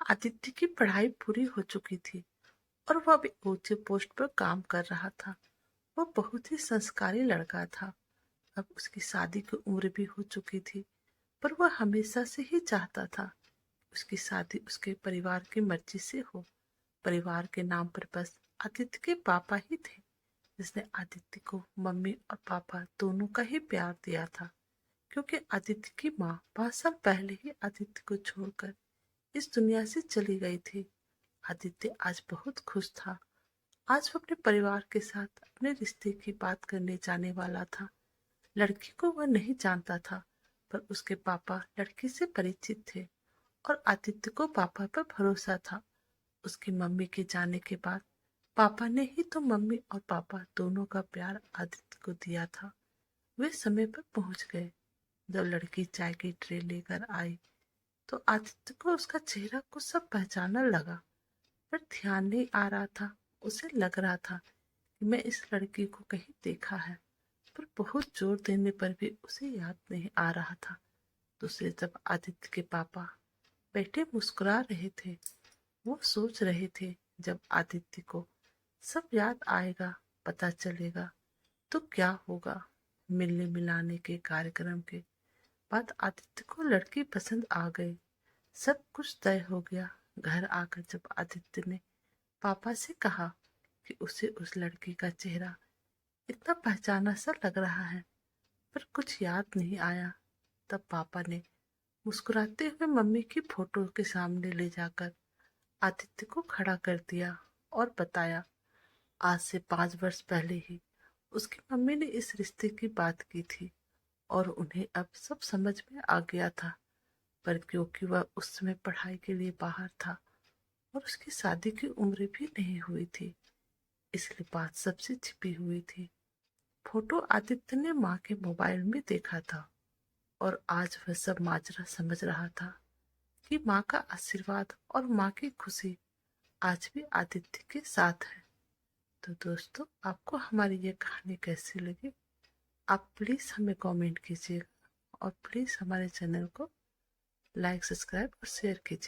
आदित्य की पढ़ाई पूरी हो चुकी थी और वह भी ऊंचे पोस्ट पर काम कर रहा था। वह बहुत ही संस्कारी लड़का था। अब उसकी शादी की उम्र भी हो चुकी थी, पर वह हमेशा से ही चाहता था उसकी शादी उसके परिवार की मर्जी से हो। परिवार के नाम पर बस आदित्य के पापा ही थे, जिसने आदित्य को मम्मी और पापा दोनों का ही प्यार दिया था। क्योंकि आदित्य की माँ 5 साल पहले ही आदित्य को छोड़कर इस दुनिया से चली गई थी। आदित्य आज बहुत खुश था। आज वो अपने परिवार के साथ अपने रिश्ते की बात करने जाने वाला था। लड़की को वह नहीं जानता था, पर उसके पापा लड़की से परिचित थे और आदित्य को पापा पर भरोसा था। उसकी मम्मी के जाने के बाद पापा ने ही तो मम्मी और पापा दोनों का प्यार आदित्य को दिया था। वे समय पर पहुंच गए। जब लड़की चाय की ट्रे लेकर आई तो आदित्य को उसका चेहरा कुछ सब पहचानने लगा, पर ध्यान नहीं आ रहा था। उसे लग रहा था कि मैं इस लड़की को कहीं देखा है, पर बहुत जोर देने पर भी उसे याद नहीं आ रहा था। दूसरी तरफ आदित्य के पापा बैठे मुस्कुरा रहे थे। वो सोच रहे थे जब आदित्य को सब याद आएगा, पता चलेगा तो क्या होगा। मिलने मिलाने के कार्यक्रम के बाद आदित्य को लड़की पसंद आ गई। सब कुछ तय हो गया। घर आकर जब आदित्य ने पापा से कहा कि उसे उस लड़की का चेहरा इतना पहचाना सा लग रहा है, पर कुछ याद नहीं आया, तब पापा ने मुस्कुराते हुए मम्मी की फोटो के सामने ले जाकर आदित्य को खड़ा कर दिया और बताया, आज से 5 वर्ष पहले ही उसकी मम्मी ने इस रिश्ते की बात की थी और उन्हें अब सब समझ में आ गया था। पर क्योंकि वह उस समय पढ़ाई के लिए बाहर था और उसकी शादी की उम्र भी नहीं हुई थी, इसलिए बात सबसे छिपी हुई थी। फोटो आदित्य ने माँ के मोबाइल में देखा था और आज वह सब माजरा समझ रहा था कि माँ का आशीर्वाद और माँ की खुशी आज भी आदित्य के साथ है। तो दोस्तों, आपको हमारी ये कहानी कैसी लगी? आप प्लीज़ हमें कमेंट कीजिएगा और प्लीज़ हमारे चैनल को लाइक, सब्सक्राइब और शेयर कीजिए।